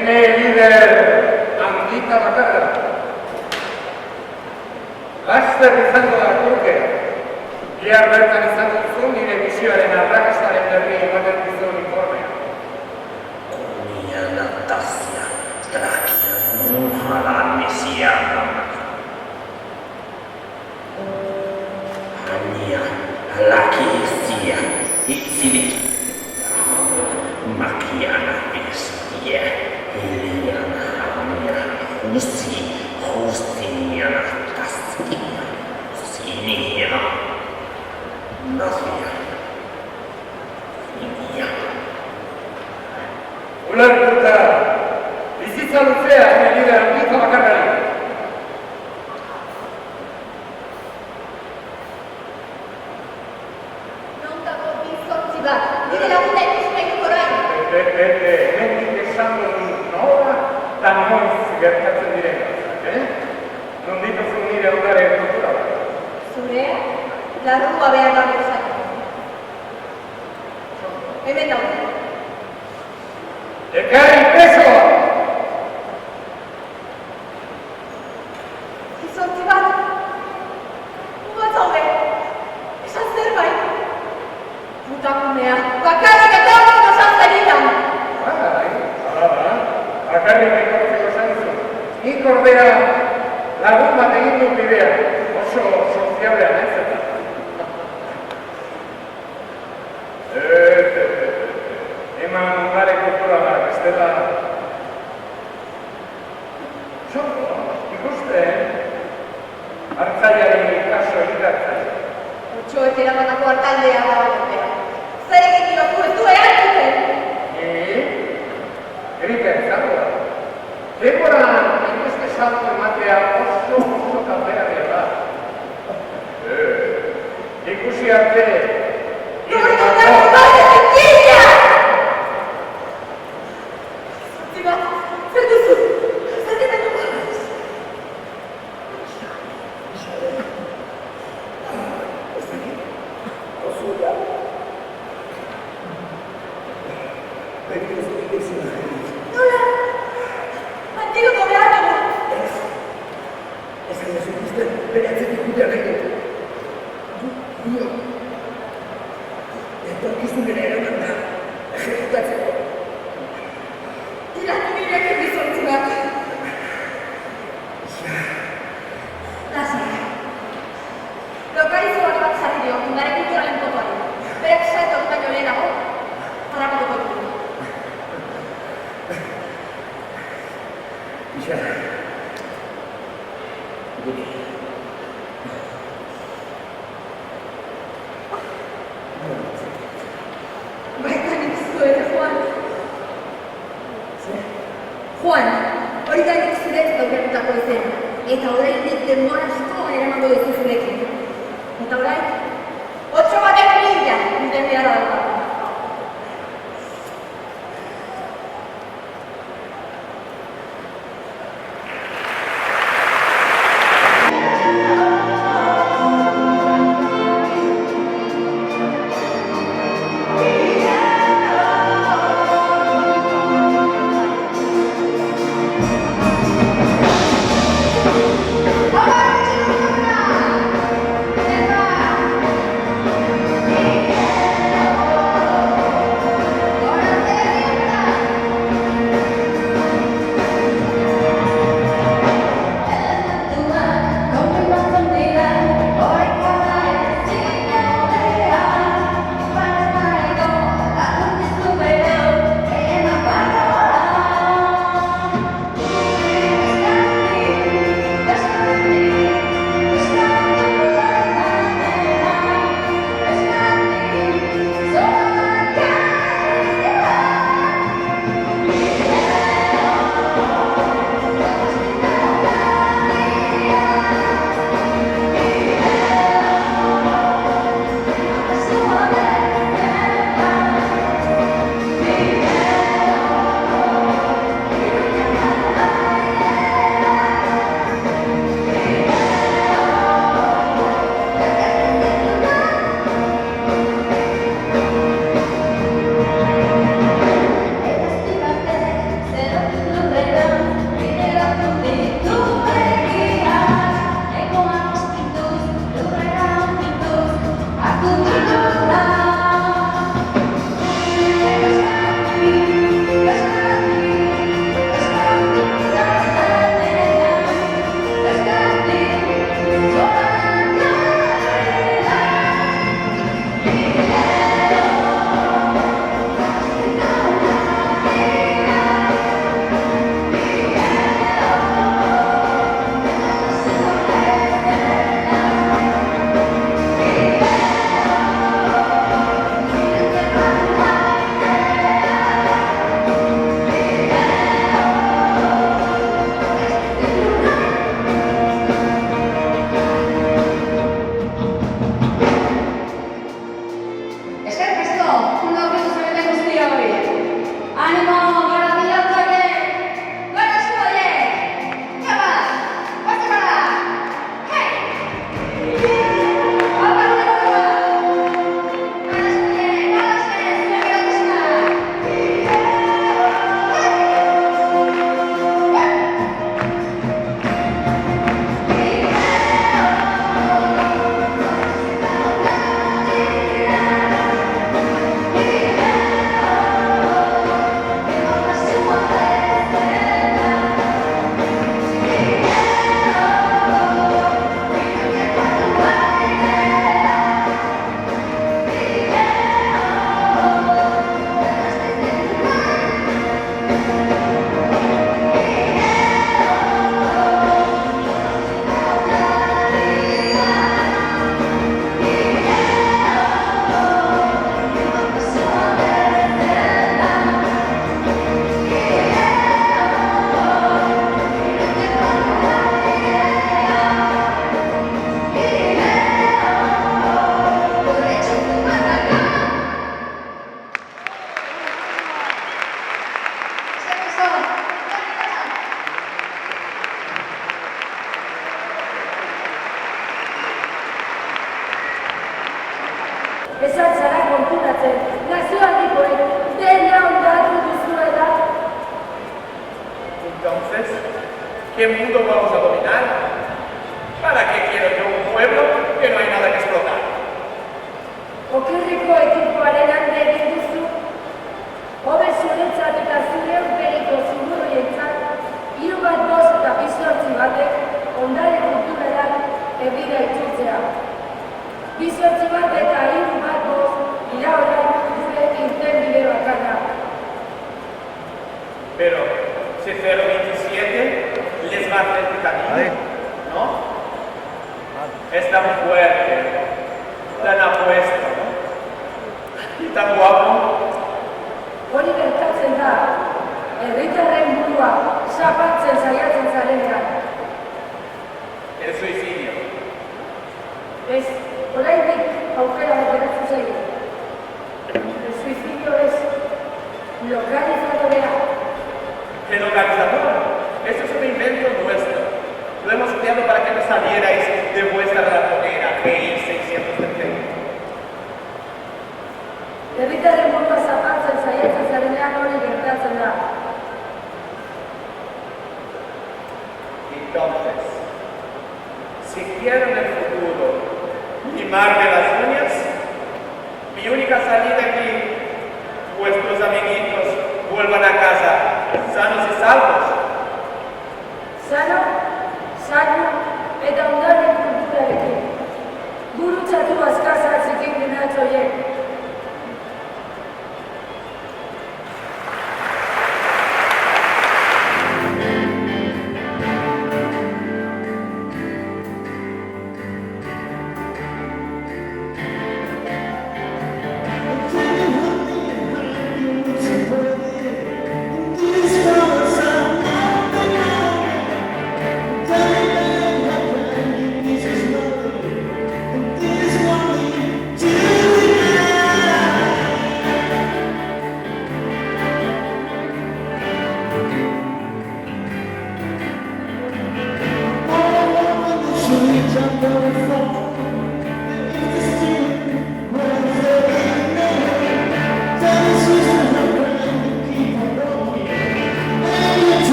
Ene lider handita bakarra. Laster izango da truke. Bihar bertan izango duzu nire misioaren arrakastaren berri ematen dizun informea. Mia Natasja, Trakia, Nuhalan Mesiana. Ania, laki istia, itsilik. Makiana istia, Eliana Hamia, Hustiniana Taskia, Sinia, Nasia, Inia. Ulertuta, bizitza luzea ene lider handita bakarrari. Hemendik esango dut nola eta noiz gertatzen diren gauzak, Non dituzu nire udare kultura bat? Zurea, larrua behar da bezak. Hemen daude. Ekarri pesoa! Gizontzi bat. Bat zaude. Esan zerbait. Putakumea. Bakarrik eta horrek esan zeridan. Bakarrik ekortzeko esan duzu. Nik ordea lagun bat egin dut bidea. Oso sozialean ez eta. Eman udare kultura bat, ez dela. Txoko, ikusten, hartzailearen kaso egitartzen. Otxoek eramanako hartaldea da horretea. Zer egin dioku ez du erantzuten? Erika izango da. Denboran hainbeste salto ematea oso kaltegarria da. Ikusi arte... Zer duzu? Zer ditan dugu? Nola? Antiloto behar dugu? Ez que ez ikusten, bere atzetik kutea nahi dut. Etorkizunera eraman da, ejecutatzeko. Tiratu bideak egizontzi bat. Lasai. Lokalizoak bat jarri dio, indare kulturalen potoari. Berak salto baino lehenago, harapatuko dugu. Isa, guri. Baita nik zuere, Juan. Juan, hori da nik zuretzat aukeratutako izena. Eta oraindik denbora asko eramango duzu zurekin. Eta orain, 8 batek mila duten beharra daukagu. Avanti! ¿Qué mundo vamos a dominar? ¿Para qué quiero yo un pueblo que no hay nada que explotar? Okerreko ekipoaren alde egin duzu, hobe zuretzat eta zure urperiko zurruroientzat, 3-5 eta 8 batek ondare kulturalak herrira itzultzea. 8 bat eta 3-5 dira orain gure irtenbide bakarra. Pero si 027 les va a hacer el camino, ¿no? Es tan fuerte, tan apuesto, ¿no? Y tan guapo. Hori gertatzen da, herritarren burua zapatzen saiatzen zarenean. El suicidio. Ez, oraindik aukera bat geratzen zaigu. El suicidio es localizadorea. El localizador. Eso es un invento nuestro. Lo hemos creado para que no salierais de vuestra ratonera GI 630. Herritarren burua zapatzen saiatzen zarenean hori gertatzen da. Entonces, si quiero en el futuro limarme las uñas, mi única salida es que vuestros amiguitos vuelvan a casa sanos y salvos. Sano, sano eta ondare kulturarekin. Gurutzatu azkazak zikin dinatzoiek. This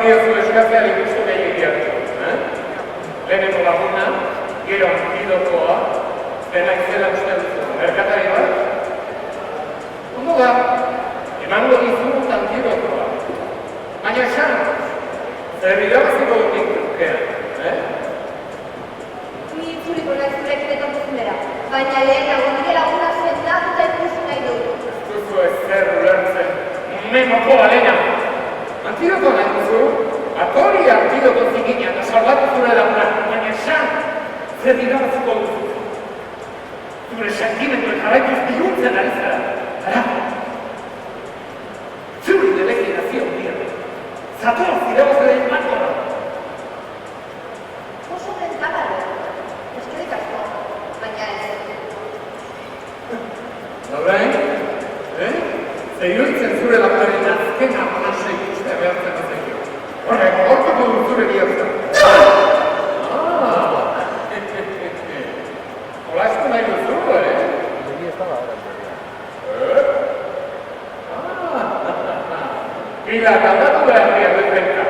diozu eskaziari gustu gehiegi hartu. Lehenengo laguna, gero antidotoa, dena izela uste duzu. Merkatari bat? Ondo da, emango dizut antidotoa. Baina esan, zer irabaziko dutik dukean, Ni itzuliko nahi zurekin etorkizunera, baina lehenago nire laguna sendatuta ikusi nahi dut. ez duzu ezer ulertzen. Memoko alena. Antidoto nahi duzu? Atori antidoto zikina eta salbatu zure laguna. Baina esan, zer irabaziko duzu. Zure sentimentuen jarraituz bihurtzen ari zara. Ara? Zuri debekin nazio dira. Zatoz irabazaren marko da. Oso rentagarria. Eskerrik asko, baina ez. Laurain? Zeiruritzen zure lagunaren azken amanasa ikustea behartzen azekio. Horrek, hortuko dut zure bihotza. Hola esko nahi duzu, Ni estaba ahora en teoría. Pila, kaldatu behar dira bezbenka.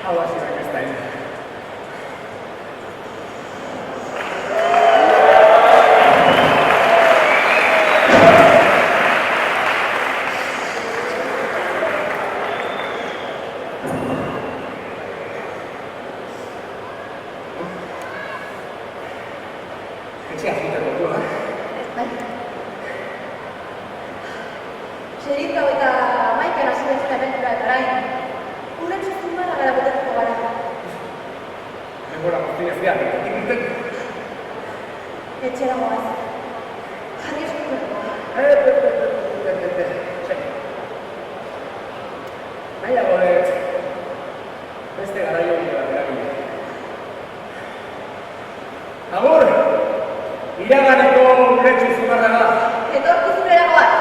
Hau hasi da ez da ina. Etxea zuteko du, Bai. Serita eta maiken hasi bezala abentura eta orain. Uretsu zumara gara botatuko gara. Denbora guztiak behar, ikusten. Etxera goaz. Jarri eskutuko. Nahiago dut, beste garaio bat erabili. Agur, iraganeko uretsu zumarra da. Etorkizunera goaz.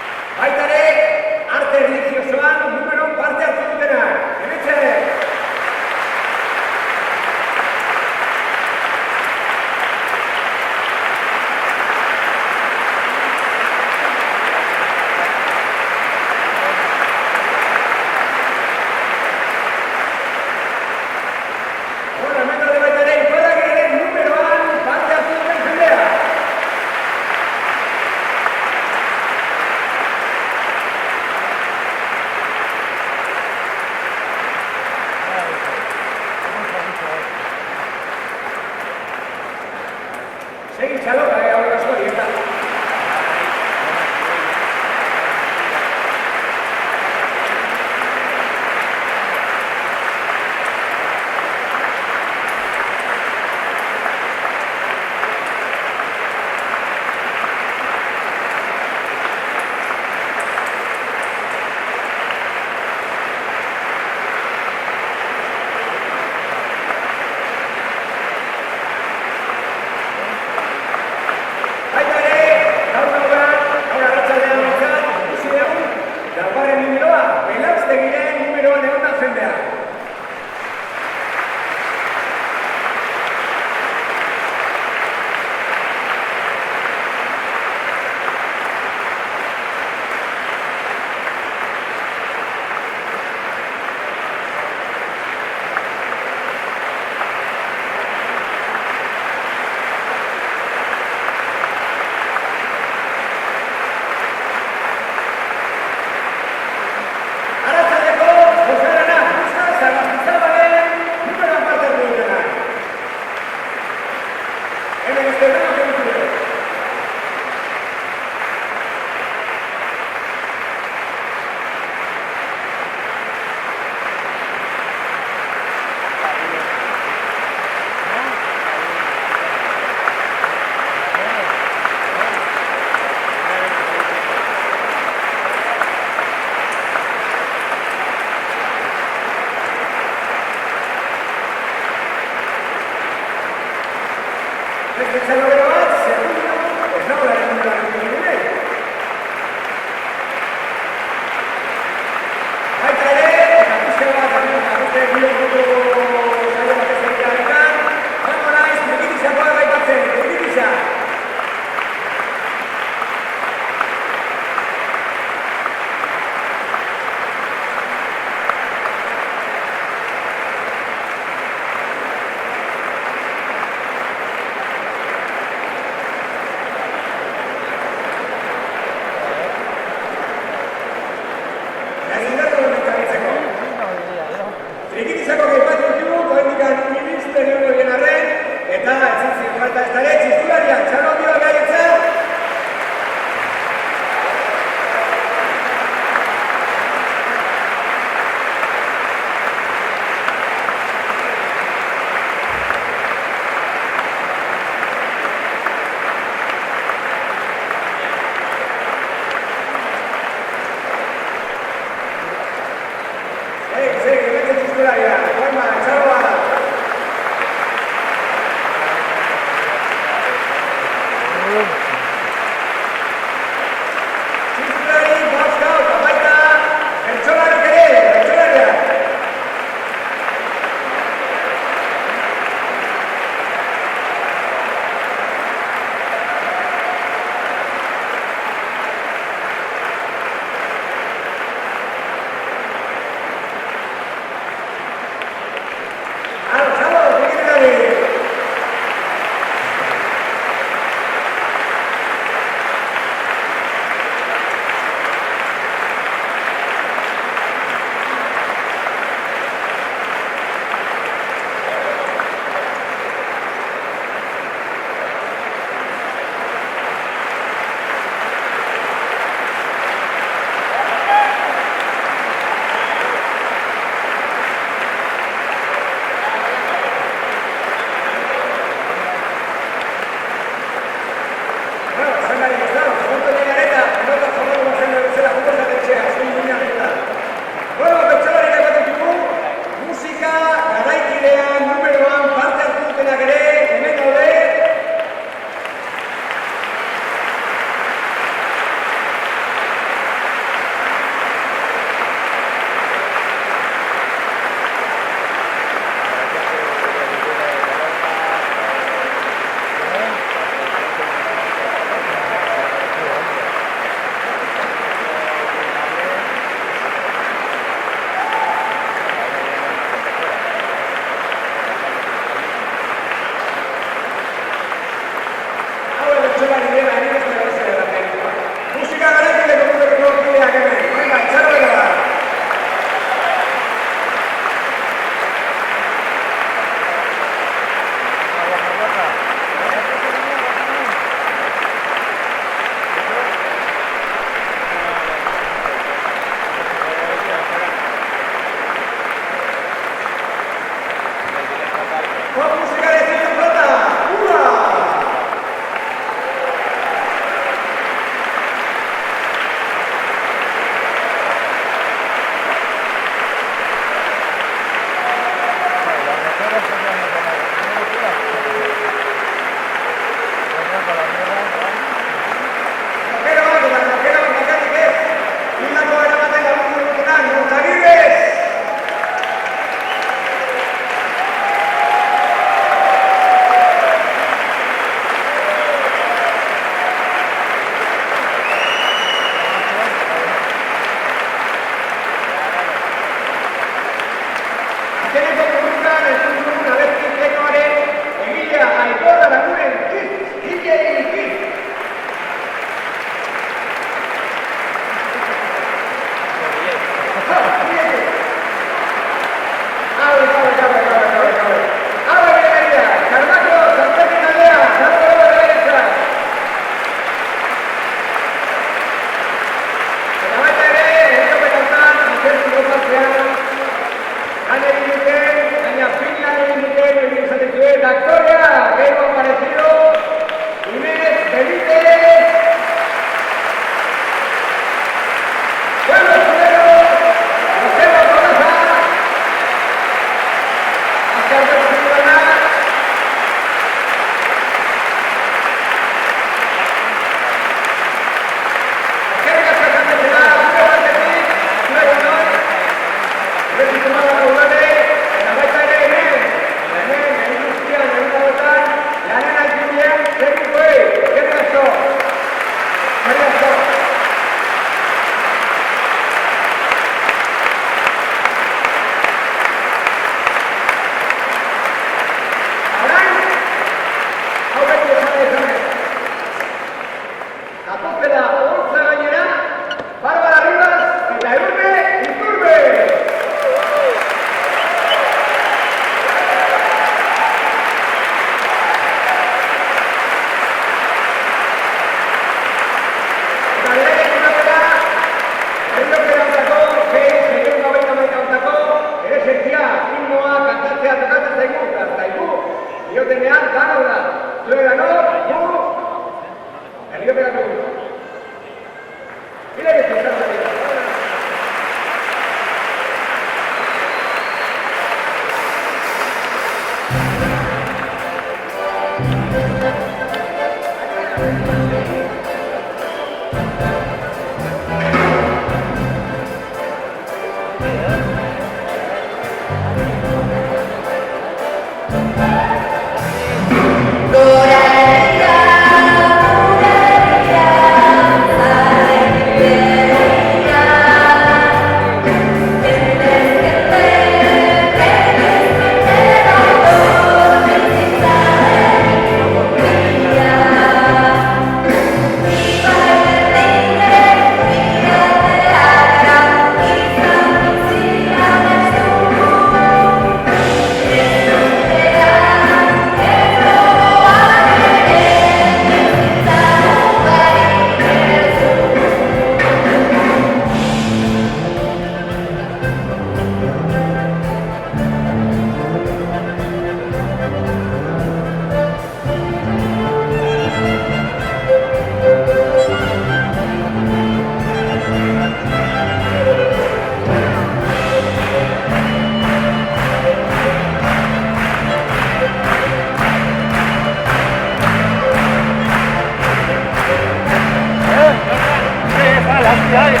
Las ciudades,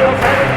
no sé.